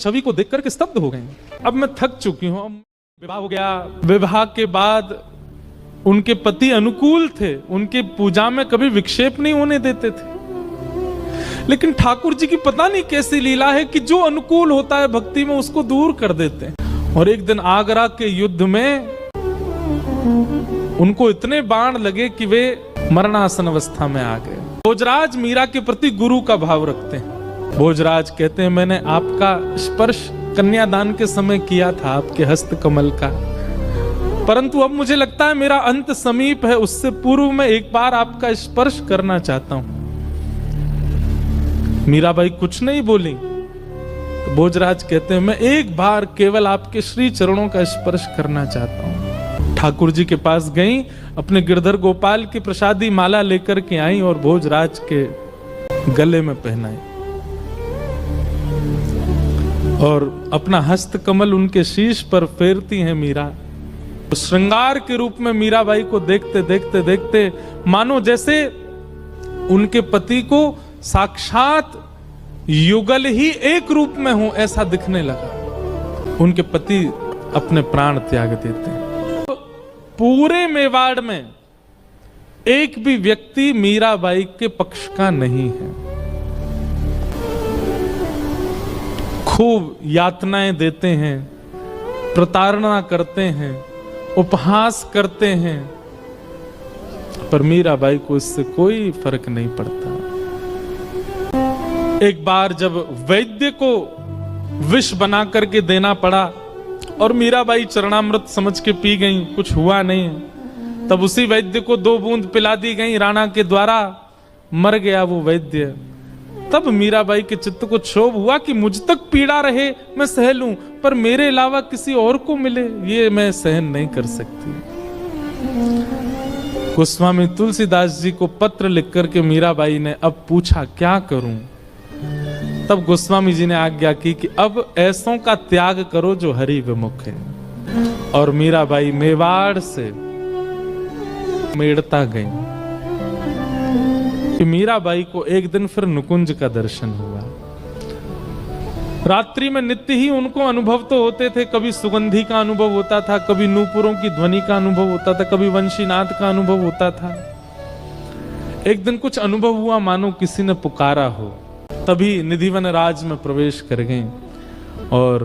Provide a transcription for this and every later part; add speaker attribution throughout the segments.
Speaker 1: छवि को देख करके स्तब्ध हो गए। अब मैं थक चुकी हूं। विवाह हो गया, विवाह के बाद उनके पति अनुकूल थे, उनके पूजा में कभी विक्षेप नहीं होने देते थे। लेकिन ठाकुर जी की पता नहीं कैसी लीला है कि जो अनुकूल होता है भक्ति में उसको दूर कर देते हैं। और एक दिन आगरा के युद्ध में उनको इतने बाण लगे कि वे मरणासन अवस्था में आ गए। भोजराज मीरा के प्रति गुरु का भाव रखते हैं। भोजराज कहते हैं, मैंने आपका स्पर्श कन्यादान के समय किया था, आपके हस्त कमल का, परंतु अब मुझे लगता है मेरा अंत समीप है, उससे पूर्व में एक बार आपका स्पर्श करना चाहता हूं। मीराबाई कुछ नहीं बोली। तो भोजराज कहते हैं, मैं एक बार केवल आपके श्री चरणों का स्पर्श करना चाहता हूं। ठाकुर जी के पास गई, अपने गिरधर गोपाल की प्रसादी माला लेकर के आई और भोजराज के गले में पहनाई और अपना हस्त कमल उनके शीश पर फेरती हैं मीरा। श्रृंगार के रूप में मीराबाई को देखते देखते देखते मानो जैसे उनके पति को साक्षात युगल ही एक रूप में हो ऐसा दिखने लगा। उनके पति अपने प्राण त्याग देते हैं। पूरे मेवाड़ में एक भी व्यक्ति मीराबाई के पक्ष का नहीं है। खूब यातनाएं देते हैं, प्रताड़ना करते हैं, उपहास करते हैं, पर मीराबाई को इससे कोई फर्क नहीं पड़ता। एक बार जब वैद्य को विष बना करके देना पड़ा और मीराबाई चरणामृत समझ के पी गई, कुछ हुआ नहीं, तब उसी वैद्य को 2 बूंद पिला दी गई राणा के द्वारा, मर गया वो वैद्य। तब मीराबाई के चित्त को क्षोभ हुआ कि मुझ तक पीड़ा रहे मैं सह लूं, पर मेरे अलावा किसी और को मिले ये मैं सहन नहीं कर सकती। गोस्वामी तुलसीदास जी को पत्र लिख करके मीराबाई ने अब पूछा, क्या करूं? तब गोस्वामी जी ने आज्ञा की कि अब ऐसों का त्याग करो जो हरि विमुख है। और मीराबाई मेवाड़ से मेड़ता गई। कि मीराबाई को एक दिन फिर नुकुंज का दर्शन हुआ। रात्रि में नित्य ही उनको अनुभव तो होते थे, कभी सुगंधी का अनुभव होता था, कभी नूपुरों की ध्वनि का अनुभव होता था, कभी वंशीनाद का अनुभव होता था। एक दिन कुछ अनुभव हुआ मानो किसी ने पुकारा हो। तभी निधिवन राज में प्रवेश कर गए और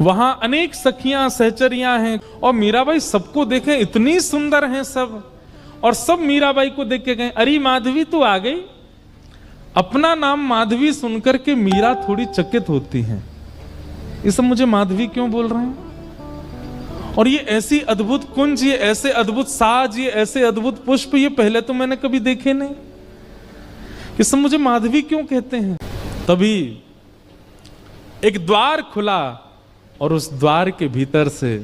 Speaker 1: वहां अनेक सखियां सहचरियां हैं और मीराबाई सबको देखे इतनी सुंदर हैं सब, और सब मीराबाई को देख के गए, अरे माधवी तू आ गई। अपना नाम माधवी सुनकर के मीरा थोड़ी चकित होती हैं, ये सब मुझे माधवी क्यों बोल रहे हैं? और ये ऐसी अद्भुत कुंज, ये ऐसे अद्भुत साज, ये ऐसे अद्भुत पुष्प, ये पहले तो मैंने कभी देखे नहीं, ये सब मुझे माधवी क्यों कहते हैं? तभी एक द्वार खुला और उस द्वार के भीतर से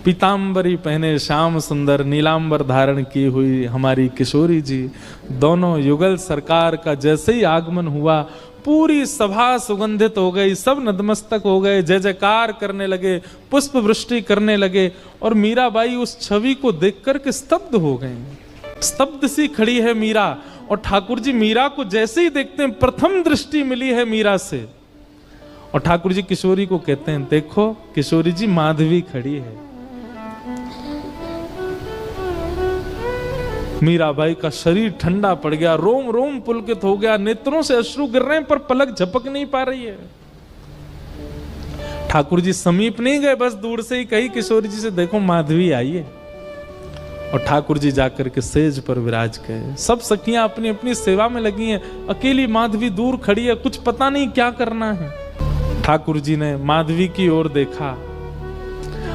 Speaker 1: पीतांबरी पहने श्याम सुंदर नीलांबर धारण की हुई हमारी किशोरी जी, दोनों युगल सरकार का जैसे ही आगमन हुआ पूरी सभा सुगंधित हो गई, सब नतमस्तक हो गए, जय जयकार करने लगे, पुष्प वृष्टि करने लगे। और मीराबाई उस छवि को देख करके स्तब्ध हो गई। स्तब्ध सी खड़ी है मीरा, और ठाकुर जी मीरा को जैसे ही देखते हैं, प्रथम दृष्टि मिली है मीरा से, और ठाकुर जी किशोरी को कहते हैं, देखो किशोरी जी माधवी खड़ी है। मीराबाई का शरीर ठंडा पड़ गया, रोम रोम पुलकित हो गया, नेत्रों से अश्रु गिर रहे हैं पर पलक झपक नहीं पा रही है। ठाकुर जी समीप नहीं गए, बस दूर से ही कही किशोरी जी से, देखो माधवी आई है। और ठाकुर जी जाकर के सेज पर विराज गए। सब सखियां अपनी अपनी सेवा में लगी हैं, अकेली माधवी दूर खड़ी है, कुछ पता नहीं क्या करना है। ठाकुर जी ने माधवी की ओर देखा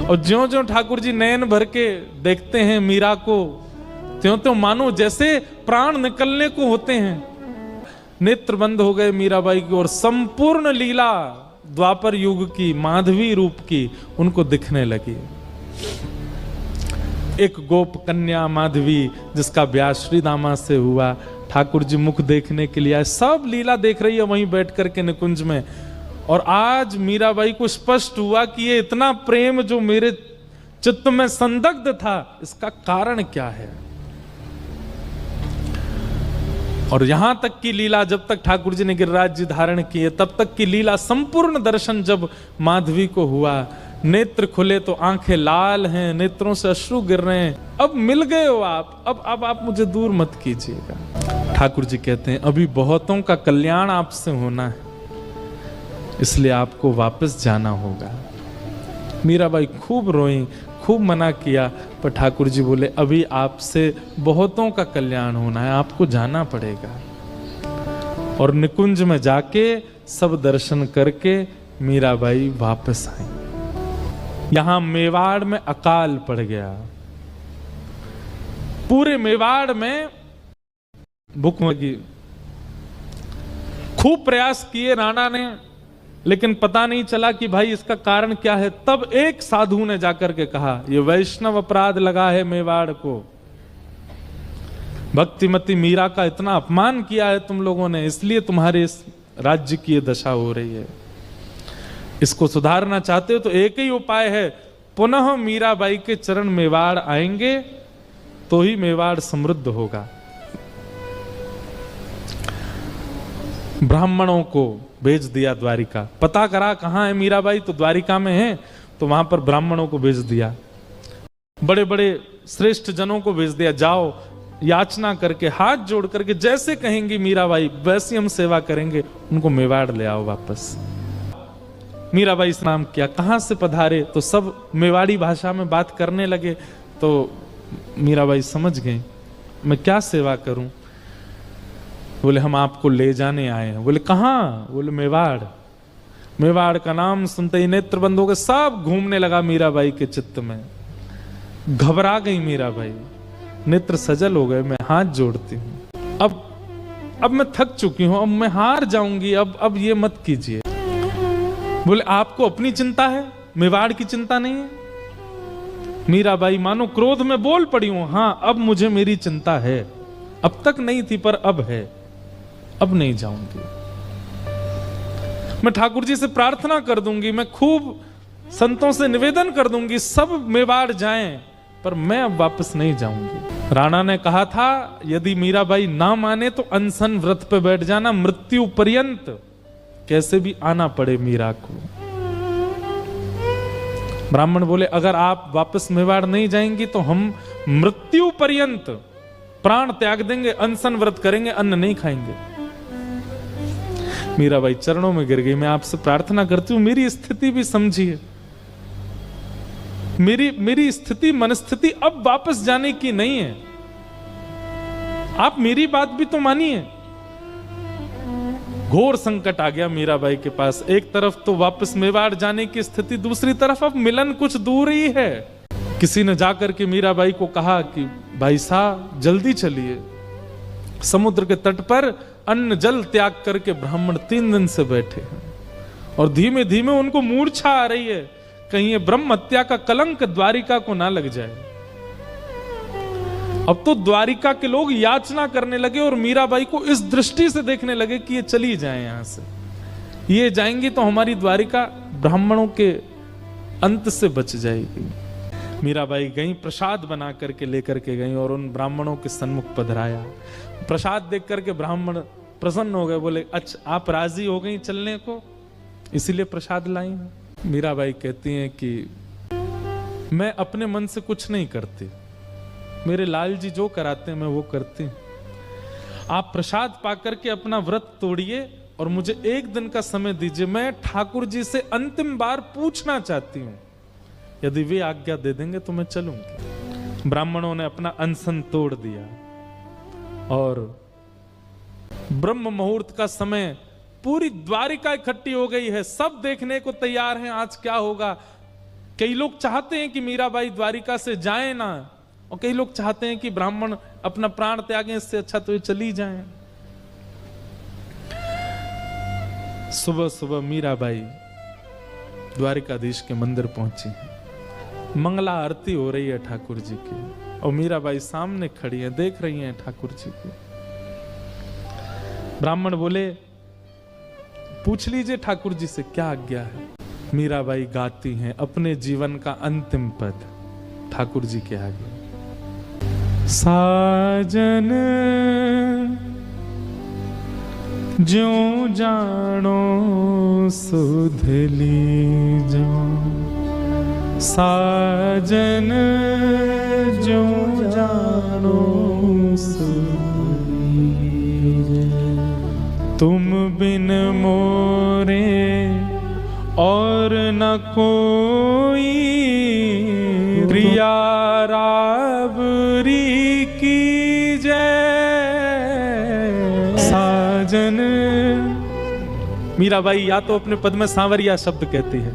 Speaker 1: और ज्यों ज्यों ठाकुर जी नयन भर के देखते हैं मीरा को, त्यों त्यों मानो जैसे प्राण निकलने को होते हैं। नेत्र बंद हो गए मीराबाई की और संपूर्ण लीला द्वापर युग की माधवी रूप की उनको दिखने लगी। एक गोप कन्या माधवी जिसका ब्याह श्री दामा से हुआ, ठाकुर जी मुख देखने के लिए आए, सब लीला देख रही है वहीं बैठ करके निकुंज में। और आज मीराबाई को स्पष्ट हुआ कि ये इतना प्रेम जो मेरे चित्त में संदिग्ध था, इसका कारण क्या है। और यहां तक की लीला, जब तक ठाकुर जी ने गिरिराज जी धारण किए तब तक की लीला, संपूर्ण दर्शन जब माधवी को हुआ, नेत्र खुले तो आंखें लाल हैं, नेत्रों से अश्रु गिर रहे हैं। अब मिल गए हो आप, अब आप मुझे दूर मत कीजिएगा। ठाकुर जी कहते हैं अभी बहुतों का कल्याण आपसे होना है, इसलिए आपको वापस जाना होगा। मीराबाई खूब रोई, खूब मना किया, पर ठाकुर जी बोले अभी आपसे बहुतों का कल्याण होना है, आपको जाना पड़ेगा। और निकुंज में जाके सब दर्शन करके मीराबाई वापस आई। यहां मेवाड़ में अकाल पड़ गया, पूरे मेवाड़ में भूख लगी। खूब प्रयास किए राणा ने, लेकिन पता नहीं चला कि भाई इसका कारण क्या है। तब एक साधु ने जाकर के कहा ये वैष्णव अपराध लगा है मेवाड़ को, भक्तिमती मीरा का इतना अपमान किया है तुम लोगों ने, इसलिए तुम्हारे इस राज्य की ये दशा हो रही है। इसको सुधारना चाहते हो तो एक ही उपाय है, पुनः मीराबाई के चरण मेवाड़ आएंगे तो ही मेवाड़ समृद्ध होगा। ब्राह्मणों को भेज दिया द्वारिका, पता करा कहां है मीराबाई, तो द्वारिका में है, तो वहां पर ब्राह्मणों को भेज दिया, बड़े बड़े श्रेष्ठ जनों को भेज दिया, जाओ याचना करके हाथ जोड़ करके जैसे कहेंगी मीराबाई वैसी हम सेवा करेंगे, उनको मेवाड़ ले आओ वापस। मीराबाई स्नान किया, कहां से पधारे, तो सब मेवाड़ी भाषा में बात करने लगे। तो मीराबाई समझ गई मैं क्या सेवा करूं। बोले हम आपको ले जाने आए हैं। बोले कहां? बोले मेवाड़। मेवाड़ का नाम सुनते ही नेत्र बंद हो गए, सब घूमने लगा मीराबाई के चित्त में। घबरा गई मीराबाई, नेत्र सजल हो गए। मैं हाथ जोड़ती हूं, अब मैं थक चुकी हूं, अब मैं हार जाऊंगी, अब ये मत कीजिए। बोले आपको अपनी चिंता है, मेवाड़ की चिंता नहीं है। मीराबाई मानो क्रोध में बोल पड़ी हूं, हां अब मुझे मेरी चिंता है, अब तक नहीं थी पर अब है, अब नहीं जाऊंगी। मैं ठाकुर जी से प्रार्थना कर दूंगी, मैं खूब संतों से निवेदन कर दूंगी, सब मेवाड़ जाएं, पर मैं अब वापस नहीं जाऊंगी। राणा ने कहा था यदि मीराबाई ना माने तो अनशन व्रत पे बैठ जाना, मृत्यु पर्यंत कैसे भी आना पड़े मीरा को। ब्राह्मण बोले अगर आप वापस मेवाड़ नहीं जाएंगी तो हम मृत्यु पर्यंत प्राण त्याग देंगे, अनशन व्रत करेंगे, अन्न नहीं खाएंगे। मीराबाई चरणों में गिर गई, मैं आपसे प्रार्थना करती हूं मेरी स्थिति भी समझिए, मेरी स्थिति मनस्थिति अब वापस जाने की नहीं है, आप मेरी बात भी तो मानिए। घोर संकट आ गया मीराबाई के पास, एक तरफ तो वापस मेवाड़ जाने की स्थिति, दूसरी तरफ अब मिलन कुछ दूर ही है। किसी ने जाकर के मीराबाई को कहा कि भाई साहब जल्दी चलिए, समुद्र के तट पर अन्न जल त्याग करके ब्राह्मण 3 दिन से बैठे हैं और धीमे धीमे उनको मूर्छा आ रही है, कहीं ये ब्रह्म हत्या का कलंक द्वारिका को ना लग जाए। अब तो द्वारिका के लोग याचना करने लगे और मीराबाई को इस दृष्टि से देखने लगे कि ये चली जाए यहां से, ये जाएंगी तो हमारी द्वारिका ब्राह्मणों के अंत से बच जाएगी। मीराबाई गई, प्रसाद बना करके लेकर के गई और उन ब्राह्मणों के सन्मुख पधराया। प्रसाद देख करके ब्राह्मण प्रसन्न हो गए, बोले अच्छा आप राजी हो गई चलने को, इसीलिए प्रसाद लाई। मीराबाई कहती हैं कि मैं अपने मन से कुछ नहीं करती, मेरे लाल जी जो कराते हैं मैं वो करती हूं। आप प्रसाद पाकर के अपना व्रत तोड़िए और मुझे 1 दिन का समय दीजिए, मैं ठाकुर जी से अंतिम बार पूछना चाहती हूं, यदि वे आज्ञा दे देंगे तो मैं चलूंगी। ब्राह्मणों ने अपना अनशन तोड़ दिया और ब्रह्म मुहूर्त का समय, पूरी द्वारिका इकट्ठी हो गई है, सब देखने को तैयार हैं आज क्या होगा। कई लोग चाहते हैं कि मीराबाई द्वारिका से जाए ना, और कई लोग चाहते हैं कि ब्राह्मण अपना प्राण त्यागें, इससे अच्छा तो ये चली जाएं। सुबह सुबह मीराबाई द्वारिकाधीश के मंदिर पहुंची, मंगला आरती हो रही है ठाकुर जी की और मीराबाई सामने खड़ी है, देख रही हैं ठाकुर जी को। ब्राह्मण बोले पूछ लीजिए ठाकुर जी से क्या आज्ञा है। मीराबाई गाती हैं अपने जीवन का अंतिम पद ठाकुर जी के आगे। साजन ज्यों जानो सुध लीजो साजन, ज्यों जानो सुध लीजो। तुम बिन मोरे और न कोई, प्रिया राबरी की साजन। मीराबाई या तो अपने पद में सांवरिया शब्द कहती है,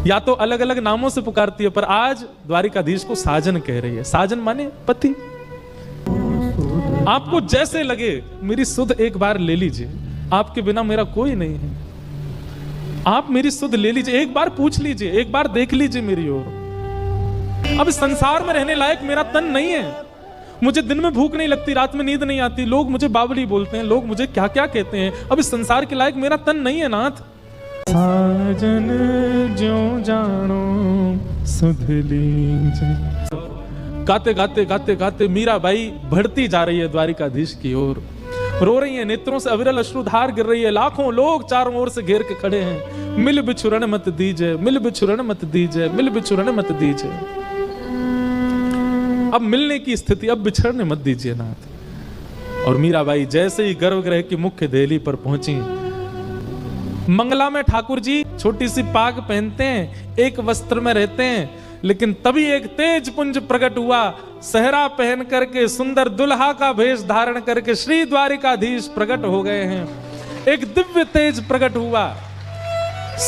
Speaker 1: या तो अलग अलग नामों से पुकारती है, पर आज द्वारिकाधीश को साजन कह रही है। साजन माने पति। आपको जैसे लगे मेरी सुध एक बार ले लीजिए, आपके बिना मेरा कोई नहीं है। आप मेरी सुध ले लीजिए, एक बार पूछ लीजिए, एक बार देख लीजिए मेरी ओर। अब इस संसार में रहने लायक मेरा तन नहीं है। मुझे दिन में भूख नहीं लगती, रात में नींद नहीं आती, लोग मुझे बावली बोलते हैं, लोग मुझे क्या क्या कहते हैं। अब इस संसार के लायक मेरा तन नहीं है नाथ। साजन ज्यों जानो सुध लीजिए। गाते गाते गाते गाते मीराबाई बढ़ती जा रही है द्वारिकाधीश की ओर, रो रही है, नेत्रों से अविरल अश्रुधार गिर रही है। लाखों लोग चारों ओर से घेर के खड़े हैं। मिल बिछुरन मत दीजिए, मिल बिछुरन मत दीजिए, मिल बिछुरन मत दीजिए। अब मिलने की स्थिति, अब बिछड़ने मत दीजिए नाथ। और मीराबाई जैसे ही गर्भगृह की मुख्य देहली पर पहुंची, मंगला में ठाकुर जी छोटी सी पाग पहनते हैं, एक वस्त्र में रहते हैं, लेकिन तभी एक तेज पुंज प्रकट हुआ। सहरा पहन करके, सुंदर दुल्हा का भेष धारण करके श्री द्वारिकाधीश प्रकट हो गए हैं। एक दिव्य तेज प्रकट हुआ।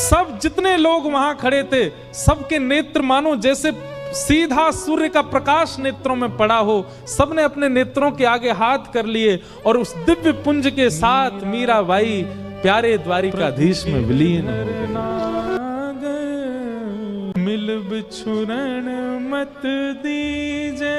Speaker 1: सब जितने लोग वहां खड़े थे, सबके नेत्र मानो जैसे सीधा सूर्य का प्रकाश नेत्रों में पड़ा हो। सबने अपने नेत्रों के आगे हाथ कर लिए और उस दिव्य पुंज के साथ मीराबाई प्यारे द्वारिकाधीश में विलीन हो गए। मिल बिछुरन मत दीजे।